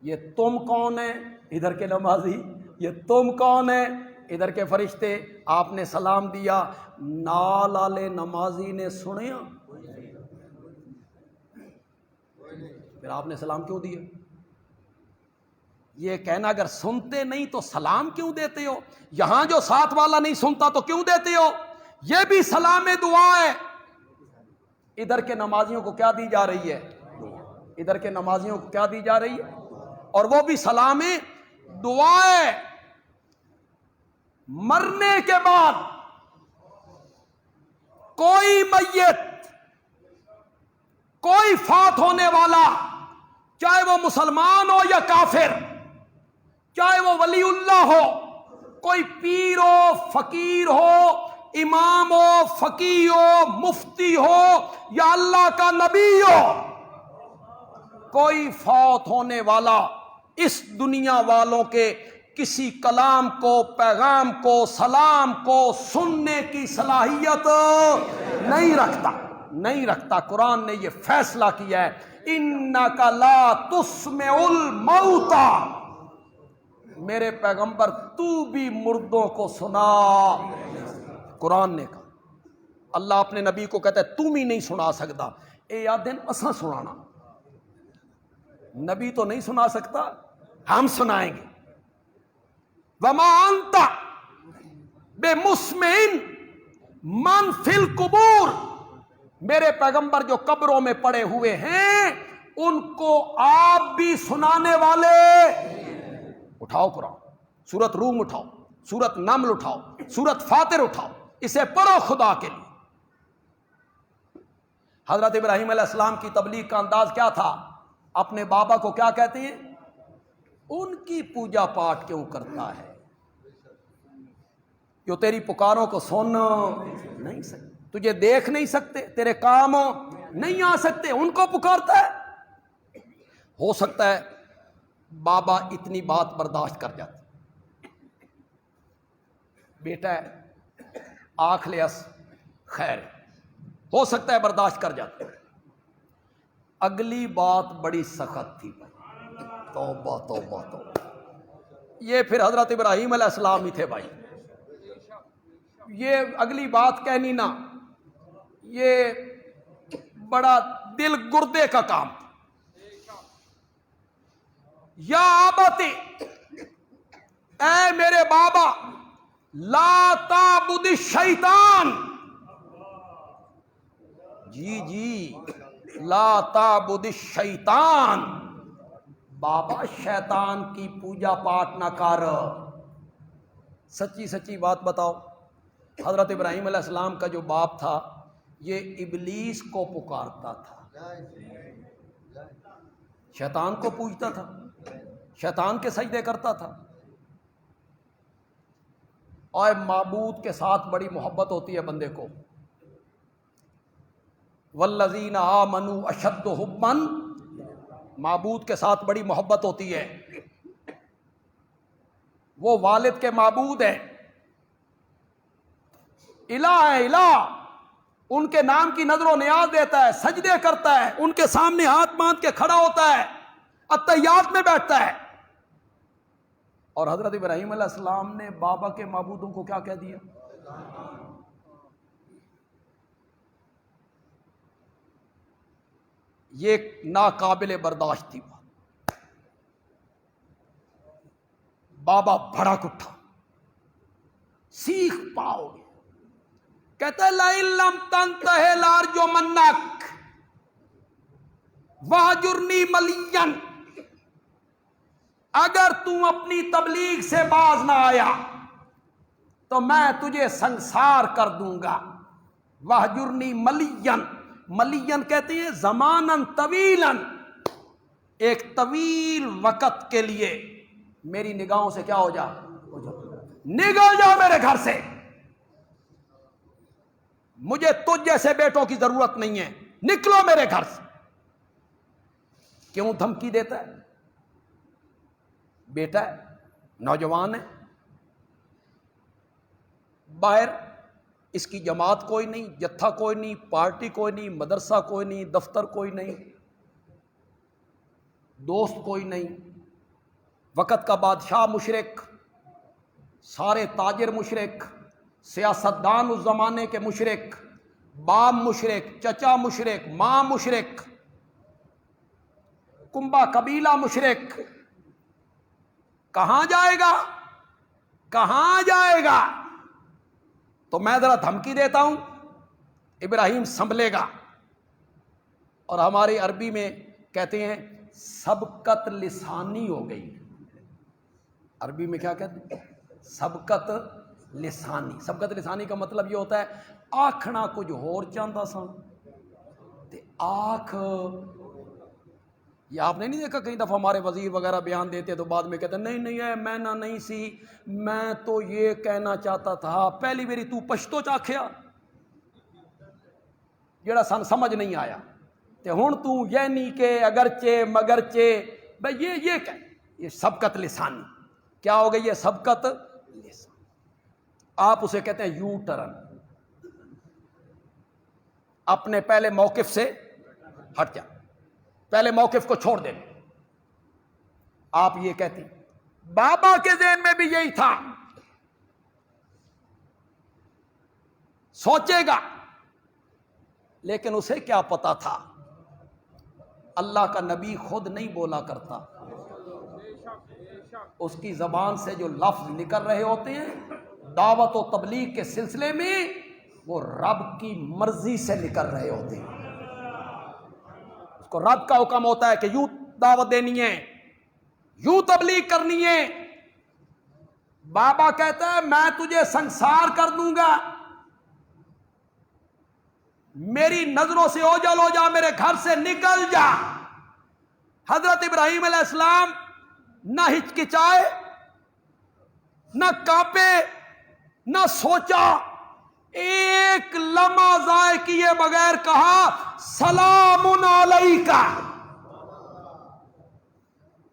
یہ تم کون ہے؟ ادھر کے نمازی۔ یہ تم کون ہے؟ ادھر کے فرشتے۔ آپ نے سلام دیا، نال والے نمازی نے سنیا؟ پھر آپ نے سلام کیوں دیا؟ یہ کہنا اگر سنتے نہیں تو سلام کیوں دیتے ہو؟ یہاں جو ساتھ والا نہیں سنتا تو کیوں دیتے ہو؟ یہ بھی سلام دعا ہے۔ ادھر کے نمازیوں کو کیا دی جا رہی ہے؟ ادھر کے نمازیوں کو کیا دی جا رہی ہے؟ اور وہ بھی سلام دعا ہے۔ مرنے کے بعد کوئی میت، کوئی فات ہونے والا، چاہے وہ مسلمان ہو یا کافر، چاہے وہ ولی اللہ ہو، کوئی پیر ہو، فقیر ہو، امام ہو، فقیہ ہو، مفتی ہو یا اللہ کا نبی ہو، کوئی فوت ہونے والا اس دنیا والوں کے کسی کلام کو، پیغام کو، سلام کو سننے کی صلاحیت نہیں رکھتا، نہیں رکھتا۔ قرآن نے یہ فیصلہ کیا ہے، اِنَّكَ لَا تُسْمِعُ الْمَوْتَى، میرے پیغمبر تو بھی مردوں کو سنا۔ قرآن نے کہا، اللہ اپنے نبی کو کہتا ہے تم ہی نہیں سنا سکتا، اے یا دن اساں سنانا، نبی تو نہیں سنا سکتا، ہم سنائیں گے۔ وَمَا أَنْتَ بے مسمعن من فی القبور، میرے پیغمبر جو قبروں میں پڑے ہوئے ہیں ان کو آپ بھی سنانے والے۔ اٹھاؤ قرآن، سورت روم اٹھاؤ، سورت نمل اٹھاؤ، سورت فاطر اٹھاؤ، اسے پڑھو خدا کے لیے۔ حضرت ابراہیم علیہ السلام کی تبلیغ کا انداز کیا تھا؟ اپنے بابا کو کیا کہتے ہیں؟ ان کی پوجا پاٹ کیوں کرتا ہے جو تیری پکاروں کو سن نہیں سکتے، تجھے دیکھ نہیں سکتے، تیرے کام نہیں آ سکتے، ان کو پکارتا ہے۔ ہو سکتا ہے بابا اتنی بات برداشت کر جاتے، بیٹا ہے آنکھ لے اس خیر، ہو سکتا ہے برداشت کر جاتے۔ اگلی بات بڑی سخت تھی بھائی، توبہ توبہ توبہ، یہ پھر حضرت ابراہیم علیہ السلام ہی تھے بھائی، یہ اگلی بات کہنی نا، یہ بڑا دل گردے کا کام تھا۔ یا آبتی، اے میرے بابا، لا تعبد الشیطان، جی لا تعبد الشیطان، بابا شیطان کی پوجا پاٹ نہ کر۔ سچی سچی بات بتاؤ، حضرت ابراہیم علیہ السلام کا جو باپ تھا یہ ابلیس کو پکارتا تھا، شیطان کو پوجتا تھا، شیطان کے سجدے کرتا تھا۔ اور معبود کے ساتھ بڑی محبت ہوتی ہے بندے کو، والذین آمنوا اشد حبا، معبود کے ساتھ بڑی محبت ہوتی ہے۔ وہ والد کے معبود ہیں، الہ ہے الہ، ان کے نام کی نظر و نیاز دیتا ہے، سجدے کرتا ہے، ان کے سامنے ہاتھ باندھ کے کھڑا ہوتا ہے، اتحیات میں بیٹھتا ہے۔ اور حضرت ابراہیم علیہ السلام نے بابا کے معبودوں کو کیا کہہ دیا؟ یہ ناقابل برداشت تھی بات۔ بابا بھڑک اٹھا، سیکھ پاؤ گے، کہتے لئن لم تنتہ لارجمنک واہجرنی ملیا، اگر تم اپنی تبلیغ سے باز نہ آیا تو میں تجھے سنسار کر دوں گا۔ واہجرنی ملیا، ملین کہتے ہیں زماناً طویلاً، ایک طویل وقت کے لیے میری نگاہوں سے کیا ہو جا، نکل جا میرے گھر سے، مجھے تجھ جیسے بیٹوں کی ضرورت نہیں ہے، نکلو میرے گھر سے۔ کیوں دھمکی دیتا ہے؟ بیٹا ہے، نوجوان ہے، باہر اس کی جماعت کوئی نہیں، جتھا کوئی نہیں، پارٹی کوئی نہیں، مدرسہ کوئی نہیں، دفتر کوئی نہیں، دوست کوئی نہیں، وقت کا بادشاہ مشرک، سارے تاجر مشرک، سیاستدان اس زمانے کے مشرک، باپ مشرک، چچا مشرک، ماں مشرک، کنبا قبیلہ مشرک، کہاں جائے گا؟ کہاں جائے گا؟ تو میں ذرا دھمکی دیتا ہوں، ابراہیم سنبھلے گا۔ اور ہماری عربی میں کہتے ہیں سبقت لسانی ہو گئی، عربی میں کیا کہتے ہیں؟ سبقت لسانی۔ سبقت لسانی کا مطلب یہ ہوتا ہے آکھنا کچھ ہور چاہتا سا تے آنکھ، یہ آپ نے نہیں دیکھا کئی دفعہ ہمارے وزیر وغیرہ بیان دیتے تو بعد میں کہتے ہیں نہیں نہیں میں نہ نہیں سی، میں تو یہ کہنا چاہتا تھا، پہلی میری تو پشتو چاکھیا جڑا سن سمجھ نہیں آیا تے ہن تو یعنی کہ اگرچہ مگرچہ، بھئی یہ کہ یہ سبقت لسانی کیا ہو گئی؟ یہ سبقت لسانی، آپ اسے کہتے ہیں یو ٹرن، اپنے پہلے موقف سے ہٹ جا، پہلے موقف کو چھوڑ دے۔ آپ یہ کہتے ہیں، بابا کے ذہن میں بھی یہی تھا، سوچے گا، لیکن اسے کیا پتا تھا اللہ کا نبی خود نہیں بولا کرتا، اس کی زبان سے جو لفظ نکل رہے ہوتے ہیں دعوت و تبلیغ کے سلسلے میں وہ رب کی مرضی سے نکل رہے ہوتے ہیں. اس کو رب کا حکم ہوتا ہے کہ یوں دعوت دینی ہے، یوں تبلیغ کرنی ہے. بابا کہتا ہے میں تجھے سنسار کر دوں گا، میری نظروں سے اوجھل ہو جا، میرے گھر سے نکل جا. حضرت ابراہیم علیہ السلام نہ ہچکچائے، نہ کانپے، نہ سوچا، ایک لمحہ ضائع کیے بغیر کہا سلام علیکہ.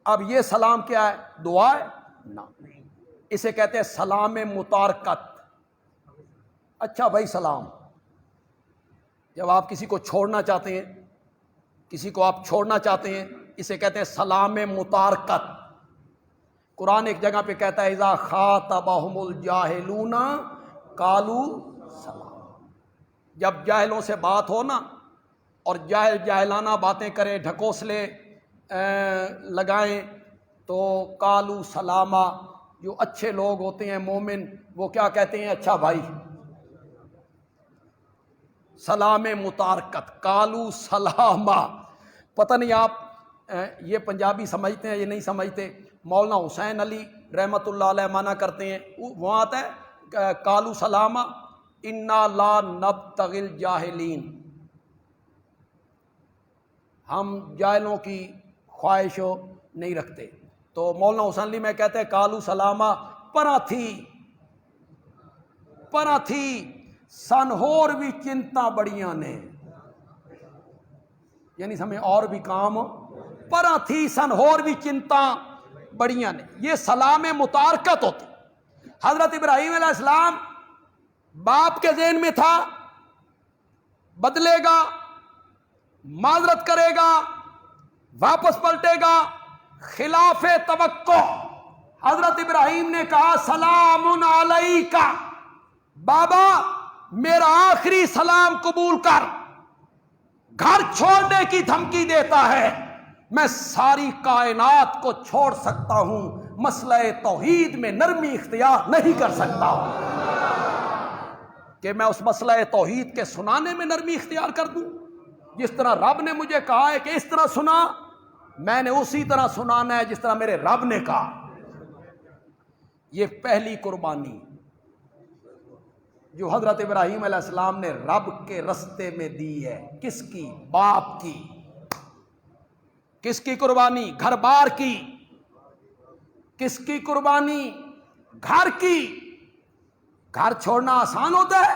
اب یہ سلام کیا ہے؟ دعا ہے؟ نہ، اسے کہتے ہیں سلام متارکت. اچھا بھائی سلام، جب آپ کسی کو چھوڑنا چاہتے ہیں، کسی کو آپ چھوڑنا چاہتے ہیں، اسے کہتے ہیں سلام متارکت. قرآن ایک جگہ پہ کہتا ہے اذا خاطبہم الجاہلون قالوا سلام. جب جاہلوں سے بات ہو نا، اور جاہل جاہلانہ باتیں کریں، ڈھکوسلے لگائیں، تو قالوا سلاما. جو اچھے لوگ ہوتے ہیں مومن، وہ کیا کہتے ہیں؟ اچھا بھائی. سلام متارکت، قالوا سلاما. پتہ نہیں آپ یہ پنجابی سمجھتے ہیں یہ نہیں سمجھتے. مولانا حسین علی رحمت اللہ علیہ مانا کرتے ہیں، وہاں آتا ہے قالوا سلاما انا لا نبتغی الجاہلین، ہم جاہلوں کی خواہش نہیں رکھتے. تو مولانا حسین علی میں کہتے ہیں قالوا سلاما پرا تھی سن ہور بھی چنتا بڑیاں نے، یعنی ہمیں اور بھی کام پرا تھی سن ہور بھی چنتا بڑیاں نے. یہ سلام متارکت ہوتی. حضرت ابراہیم علیہ السلام باپ کے ذہن میں تھا بدلے گا، معذرت کرے گا، واپس پلٹے گا، خلاف توقع. حضرت ابراہیم نے کہا سلام علیکہ، بابا میرا آخری سلام قبول کر. گھر چھوڑنے کی دھمکی دیتا ہے، میں ساری کائنات کو چھوڑ سکتا ہوں، مسئلہ توحید میں نرمی اختیار نہیں کر سکتا کہ میں اس مسئلہ توحید کے سنانے میں نرمی اختیار کر دوں. جس طرح رب نے مجھے کہا ہے کہ اس طرح سنا، میں نے اسی طرح سنانا ہے جس طرح میرے رب نے کہا. یہ پہلی قربانی جو حضرت ابراہیم علیہ السلام نے رب کے رستے میں دی ہے. کس کی؟ باپ کی. کس کی قربانی؟ گھر بار کی. کس کی قربانی؟ گھر کی. گھر چھوڑنا آسان ہوتا ہے؟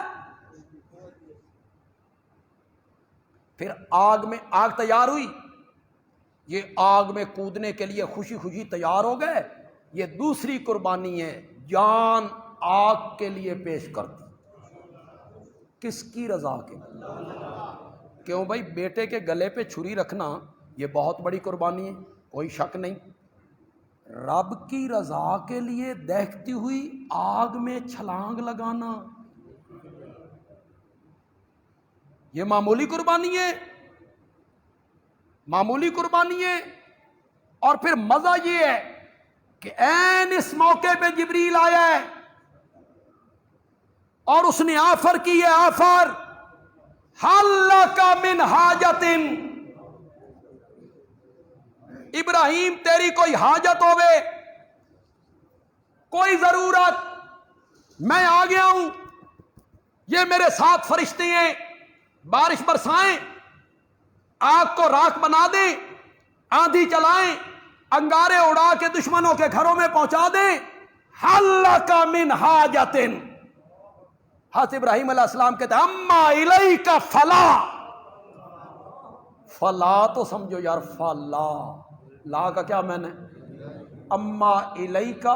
پھر آگ تیار ہوئی، یہ آگ میں کودنے کے لیے خوشی خوشی تیار ہو گئے. یہ دوسری قربانی ہے، جان آگ کے لیے پیش کر دی. کس کی رضا کے؟ کیوں بھائی؟ بیٹے کے گلے پہ چھری رکھنا یہ بہت بڑی قربانی ہے، کوئی شک نہیں. رب کی رضا کے لیے دیکھتی ہوئی آگ میں چھلانگ لگانا یہ معمولی قربانی ہے؟ معمولی قربانی ہے. اور پھر مزہ یہ ہے کہ عین اس موقع پہ جبریل آیا ہے اور اس نے آفر کی ہے، آفر حل لک من حاجت، ابراہیم تیری کوئی حاجت ہوے، کوئی ضرورت، میں آ گیا ہوں. یہ میرے ساتھ فرشتے ہیں، بارش برسائیں، آگ کو راکھ بنا دیں، آندھی چلائیں، انگارے اڑا کے دشمنوں کے گھروں میں پہنچا دیں. حل لک من حاجت. حضرت ابراہیم علیہ السلام کہتے ہیں اما الیک فلا. فلا تو سمجھو یار، فلا لا کا کیا میں نے؟ اما الیک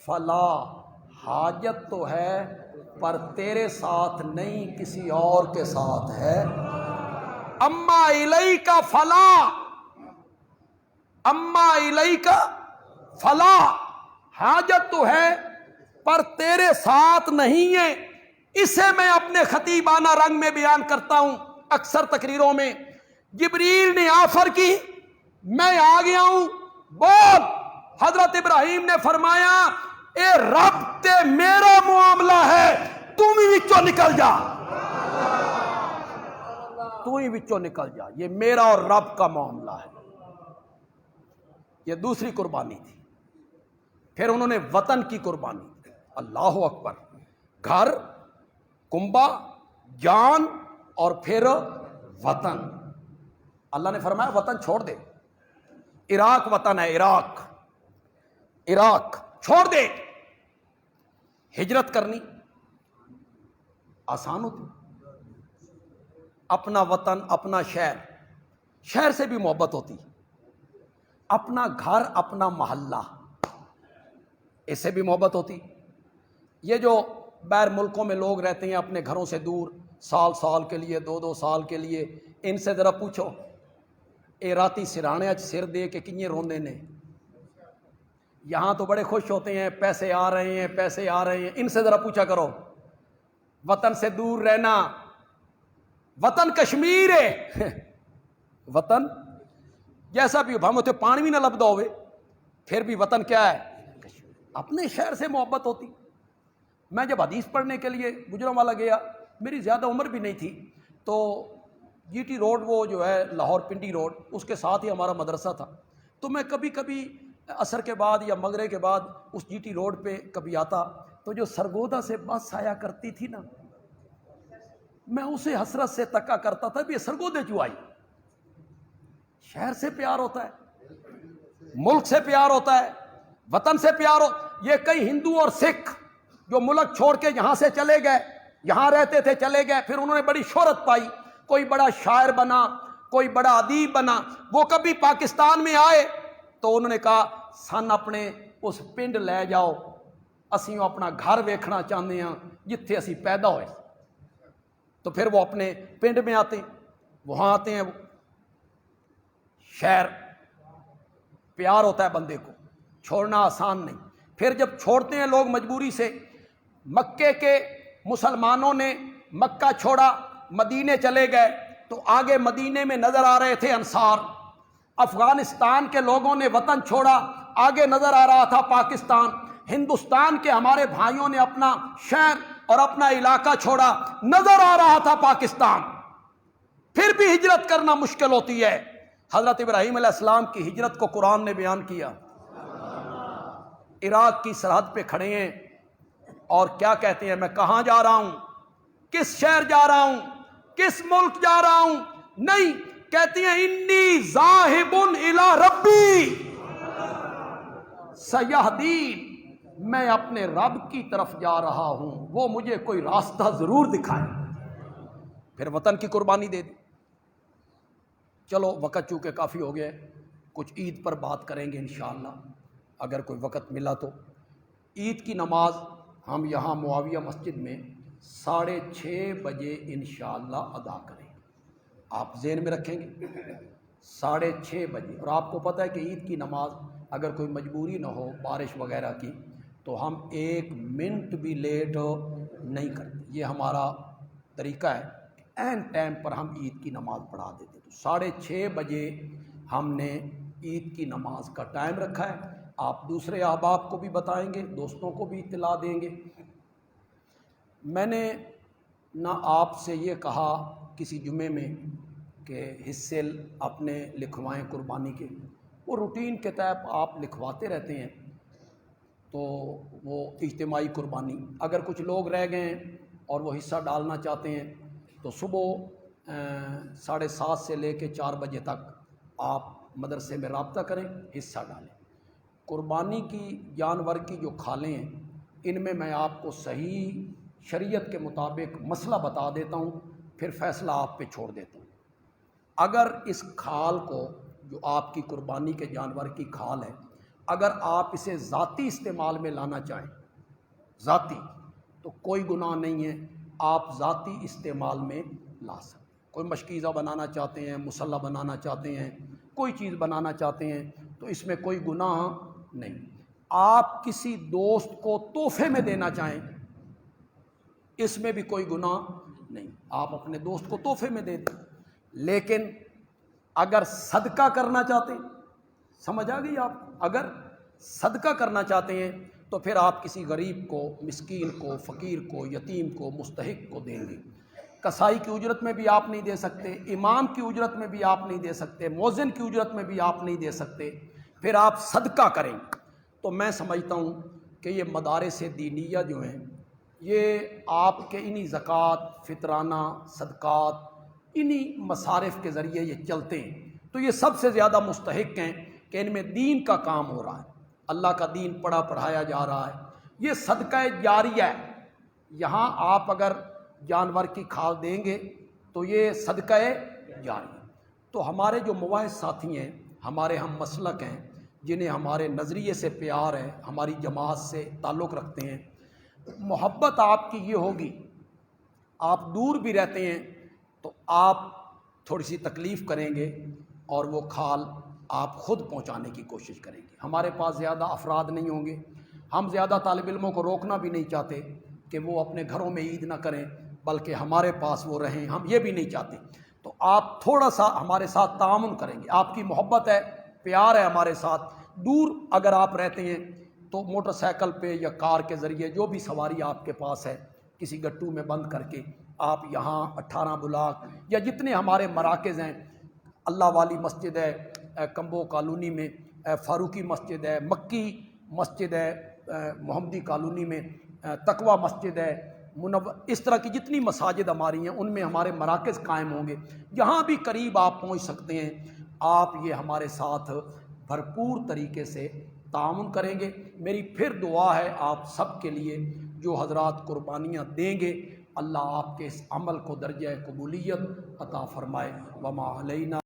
فلا، حاجت تو ہے پر تیرے ساتھ نہیں، کسی اور کے ساتھ ہے. اما الیک فلا، اما الیک فلا، حاجت تو ہے پر تیرے ساتھ نہیں ہے. اسے میں اپنے خطیبانہ رنگ میں بیان کرتا ہوں اکثر تقریروں میں. جبریل نے آفر کی، میں آ گیا ہوں، بول. حضرت ابراہیم نے فرمایا اے رب تے میرا معاملہ ہے، تم ہی وچوں نکل جا، تو ہی وچوں نکل جا، یہ میرا اور رب کا معاملہ ہے۔ یہ دوسری قربانی تھی۔ پھر انہوں نے وطن کی قربانی دی۔ اللہ اکبر، گھر، کنبہ، جان اور پھر وطن۔ اللہ نے فرمایا وطن چھوڑ دے، عراق وطن ہے، عراق چھوڑ دے۔ ہجرت کرنی آسان ہوتی؟ اپنا وطن، اپنا شہر، شہر سے بھی محبت ہوتی، اپنا گھر، اپنا محلہ، اس سے بھی محبت ہوتی۔ یہ جو باہر ملکوں میں لوگ رہتے ہیں اپنے گھروں سے دور، سال سال کے لیے، 2 سال کے لیے، ان سے ذرا پوچھو اے راتی سرانے اچ سر دے کے کنیے روندے نے؟ یہاں تو بڑے خوش ہوتے ہیں، پیسے آ رہے ہیں، پیسے آ رہے ہیں۔ ان سے ذرا پوچھا کرو وطن سے دور رہنا، وطن کشمیر ہے وطن جیسا بھی ہو، تو پانی بھی نہ لبدا ہوئے پھر بھی وطن کیا ہے؟ اپنے شہر سے محبت ہوتی۔ میں جب حدیث پڑھنے کے لیے گجرانوالہ گیا، میری زیادہ عمر بھی نہیں تھی، تو جی ٹی روڈ وہ جو ہے لاہور پنڈی روڈ، اس کے ساتھ ہی ہمارا مدرسہ تھا، تو میں کبھی کبھی عصر کے بعد یا مغرب کے بعد اس جی ٹی روڈ پہ کبھی آتا، تو جو سرگودا سے بس آیا کرتی تھی نا، میں اسے حسرت سے تکا کرتا تھا بھی یہ سرگودے کیوں آئی؟ شہر سے پیار ہوتا ہے، ملک سے پیار ہوتا ہے، وطن سے پیار ہو۔ یہ کئی ہندو اور سکھ جو ملک چھوڑ کے یہاں سے چلے گئے، یہاں رہتے تھے، چلے گئے، پھر انہوں نے بڑی شہرت پائی، کوئی بڑا شاعر بنا، کوئی بڑا ادیب بنا، وہ کبھی پاکستان میں آئے تو انہوں نے کہا سن اپنے اس پنڈ لے جاؤ، اسی اپنا گھر ویکھنا چاہتے ہیں جتھے اسی پیدا ہوئے۔ تو پھر وہ اپنے پنڈ میں آتے ہیں، وہاں آتے ہیں۔ شہر پیار ہوتا ہے بندے کو، چھوڑنا آسان نہیں۔ پھر جب چھوڑتے ہیں لوگ مجبوری سے، مکے کے مسلمانوں نے مکہ چھوڑا، مدینے چلے گئے، تو آگے مدینے میں نظر آ رہے تھے انصار۔ افغانستان کے لوگوں نے وطن چھوڑا، آگے نظر آ رہا تھا پاکستان۔ ہندوستان کے ہمارے بھائیوں نے اپنا شہر اور اپنا علاقہ چھوڑا، نظر آ رہا تھا پاکستان۔ پھر بھی ہجرت کرنا مشکل ہوتی ہے۔ حضرت ابراہیم علیہ السلام کی ہجرت کو قرآن نے بیان کیا۔ عراق کی سرحد پہ کھڑے ہیں اور کیا کہتے ہیں؟ میں کہاں جا رہا ہوں؟ کس شہر جا رہا ہوں؟ کس ملک جا رہا ہوں؟ نہیں، کہتے ہیں انی ذاہب الی ربی سیہدین، میں اپنے رب کی طرف جا رہا ہوں، وہ مجھے کوئی راستہ ضرور دکھائے۔ پھر وطن کی قربانی دے دی۔ چلو وقت چونکہ کافی ہو گیا ہے، کچھ عید پر بات کریں گے انشاءاللہ اگر کوئی وقت ملا تو۔ عید کی نماز ہم یہاں معاویہ مسجد میں 6:30 بجے انشاءاللہ ادا کریں گے، آپ ذہن میں رکھیں گے 6:30 بجے۔ اور آپ کو پتہ ہے کہ عید کی نماز اگر کوئی مجبوری نہ ہو، بارش وغیرہ کی، تو ہم 1 منٹ بھی لیٹ نہیں کرتے، یہ ہمارا طریقہ ہے کہ عین ٹائم پر ہم عید کی نماز پڑھا دیتے۔ تو 6:30 بجے ہم نے عید کی نماز کا ٹائم رکھا ہے۔ آپ دوسرے احباب کو بھی بتائیں گے، دوستوں کو بھی اطلاع دیں گے۔ میں نے نہ آپ سے یہ کہا کسی جمعے میں کہ حصے اپنے لکھوائیں قربانی کے، وہ روٹین کے تحت آپ لکھواتے رہتے ہیں، تو وہ اجتماعی قربانی۔ اگر کچھ لوگ رہ گئے ہیں اور وہ حصہ ڈالنا چاہتے ہیں تو صبح 7:30 سے لے کے 4 بجے تک آپ مدرسے میں رابطہ کریں، حصہ ڈالیں۔ قربانی کی جانور کی جو کھالیں ہیں، ان میں آپ کو صحیح شریعت کے مطابق مسئلہ بتا دیتا ہوں، پھر فیصلہ آپ پہ چھوڑ دیتا ہوں۔ اگر اس کھال کو، جو آپ کی قربانی کے جانور کی کھال ہے، اگر آپ اسے ذاتی استعمال میں لانا چاہیں، ذاتی، تو کوئی گناہ نہیں ہے، آپ ذاتی استعمال میں لا سکتے۔ کوئی مشکیزہ بنانا چاہتے ہیں، مصلی بنانا چاہتے ہیں، کوئی چیز بنانا چاہتے ہیں، تو اس میں کوئی گناہ نہیں۔ آپ کسی دوست کو تحفے میں دینا چاہیں، اس میں بھی کوئی گناہ نہیں، آپ اپنے دوست کو تحفے میں دے دیں۔ لیکن اگر صدقہ کرنا چاہتے ہیں، سمجھ آ گئی آپ؟ اگر صدقہ کرنا چاہتے ہیں تو پھر آپ کسی غریب کو، مسکین کو، فقیر کو، یتیم کو، مستحق کو دیں گے۔ کسائی کی اجرت میں بھی آپ نہیں دے سکتے، امام کی اجرت میں بھی آپ نہیں دے سکتے، مؤذن کی اجرت میں بھی آپ نہیں دے سکتے، پھر آپ صدقہ کریں گے۔ تو میں سمجھتا ہوں کہ یہ مدارس دینیہ جو ہیں یہ آپ کے انہی زکوٰۃ، فطرانہ، صدقات، انہی مصارف کے ذریعے یہ چلتے ہیں، تو یہ سب سے زیادہ مستحق ہیں کہ ان میں دین کا کام ہو رہا ہے، اللہ کا دین پڑھا پڑھایا جا رہا ہے، یہ صدقہ جاریہ ہے۔ یہاں آپ اگر جانور کی کھال دیں گے تو یہ صدقہ جاریہ۔ تو ہمارے جو مواعظ ساتھی ہیں، ہمارے ہم مسلک ہیں، جنہیں ہمارے نظریے سے پیار ہے، ہماری جماعت سے تعلق رکھتے ہیں، محبت آپ کی یہ ہوگی، آپ دور بھی رہتے ہیں تو آپ تھوڑی سی تکلیف کریں گے اور وہ کھال آپ خود پہنچانے کی کوشش کریں گے۔ ہمارے پاس زیادہ افراد نہیں ہوں گے، ہم زیادہ طالب علموں کو روکنا بھی نہیں چاہتے کہ وہ اپنے گھروں میں عید نہ کریں، بلکہ ہمارے پاس وہ رہیں، ہم یہ بھی نہیں چاہتے۔ تو آپ تھوڑا سا ہمارے ساتھ تعاون کریں گے، آپ کی محبت ہے، پیار ہے ہمارے ساتھ، دور اگر آپ رہتے ہیں تو موٹر سائیکل پہ یا کار کے ذریعے جو بھی سواری آپ کے پاس ہے، کسی گٹو میں بند کر کے آپ یہاں 18 بلاک یا جتنے ہمارے مراکز ہیں، اللہ والی مسجد ہے کمبو کالونی میں، فاروقی مسجد ہے، مکی مسجد ہے محمدی کالونی میں، تقوی مسجد ہے، اس طرح کی جتنی مساجد ہماری ہیں ان میں ہمارے مراکز قائم ہوں گے، جہاں بھی قریب آپ پہنچ سکتے ہیں آپ یہ ہمارے ساتھ بھرپور طریقے سے تعاون کریں گے۔ میری پھر دعا ہے آپ سب کے لیے، جو حضرات قربانیاں دیں گے، اللہ آپ کے اس عمل کو درجہ قبولیت عطا فرمائے۔ وما علینا